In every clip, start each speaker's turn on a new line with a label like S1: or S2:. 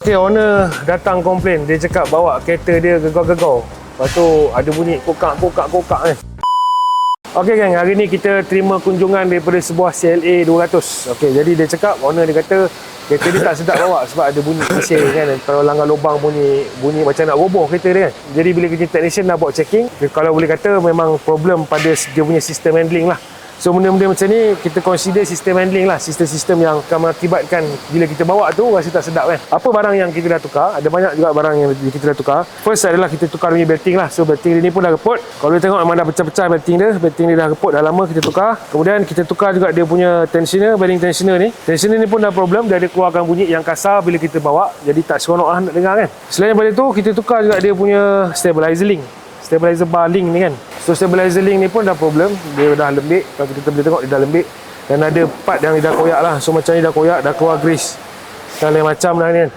S1: Okay, owner datang komplain. Dia cakap bawa kereta dia gegau-gegau. Lepas tu ada bunyi kokak kan. Okay gang, hari ni kita terima kunjungan daripada sebuah CLA 200. Okay, jadi dia cakap, owner dia kata kereta dia tak sedap bawa sebab ada bunyi mesin kan. Kalau langgar lubang bunyi macam nak roboh kereta dia kan. Jadi bila kerja technician dah buat checking, kalau boleh kata memang problem pada dia punya sistem handling lah. So benda-benda macam ni kita consider sistem handling lah, sistem-sistem yang akan mengakibatkan bila kita bawa tu rasa tak sedap kan. Apa barang yang kita dah tukar, ada banyak juga barang yang kita dah tukar. First adalah kita tukar punya belting lah. So belting dia ni pun dah reput. Kalau dia tengok memang dah pecah-pecah belting dia dah reput, dah lama kita tukar. Kemudian kita tukar juga dia punya tensioner, bearing tensioner ni. Tensioner ni pun dah problem, dia ada keluarkan bunyi yang kasar bila kita bawa, jadi tak seronok lah nak dengar kan. Selain daripada tu, kita tukar juga dia punya stabilizer link, stabilizer bar link ni kan. So stabilizer link ni pun dah problem, dia dah lembik. Kalau kita boleh tengok dia dah lembik. Dan ada part yang dia dah koyak lah. So macam ni dah koyak, dah keluar grease dan lain macam dah ni kan.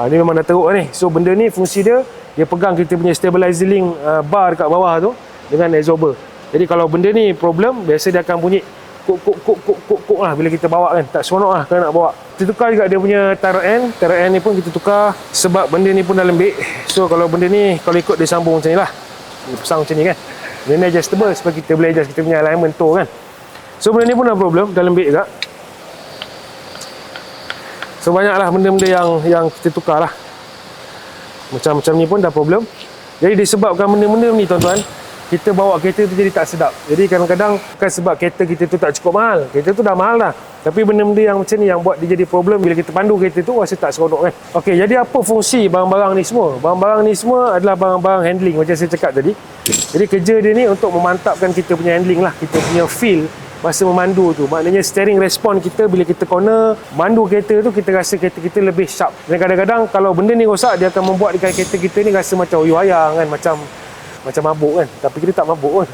S1: Ni memang dah teruk ni. So benda ni fungsi dia pegang kita punya stabilizer link bar dekat bawah tu dengan absorber. Jadi kalau benda ni problem, biasa dia akan bunyi kuk lah bila kita bawa kan. Tak seronok lah kalau nak bawa. Kita tukar juga dia punya tire end ni pun kita tukar sebab benda ni pun dah lembik. So kalau benda ni, kalau ikut dia sambung macam ni lah, dia pasang macam ni kan, dia ni adjustable supaya kita boleh adjust kita punya alignment tu kan. So benda ni pun dah problem, dah lembik juga. So banyaklah benda-benda yang kita tukar lah. Macam ni pun dah problem. Jadi disebabkan benda-benda ni tuan-tuan, kita bawa kereta tu jadi tak sedap. Jadi kadang-kadang bukan sebab kereta kita tu tak cukup mahal, kereta tu dah mahal dah, tapi benda-benda yang macam ni yang buat dia jadi problem bila kita pandu kereta tu rasa tak seronok kan. Okey, jadi apa fungsi barang-barang ni semua? Barang-barang ni semua adalah barang-barang handling macam saya cakap tadi. Jadi kerja dia ni untuk memantapkan kita punya handling lah, kita punya feel masa memandu tu. Maknanya steering respon kita bila kita corner mandu kereta tu, kita rasa kereta kita lebih sharp. Dan kadang-kadang kalau benda ni rosak, dia akan membuat kereta kita ni rasa macam oyo ayang kan, macam mabuk kan, tapi kita tak mabuk pun.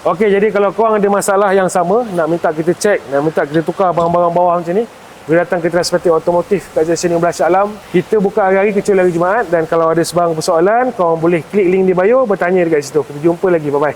S1: Okey, jadi kalau korang ada masalah yang sama, nak minta kita cek, nak minta kita tukar barang-barang bawah macam ni, boleh datang ke Transpacific Automotive kat Junction 15 Shah Alam. Kita buka hari-hari kecuali hari Jumaat. Dan kalau ada sebarang persoalan, korang boleh klik link di bio, bertanya dekat situ. Kita jumpa lagi, bye-bye.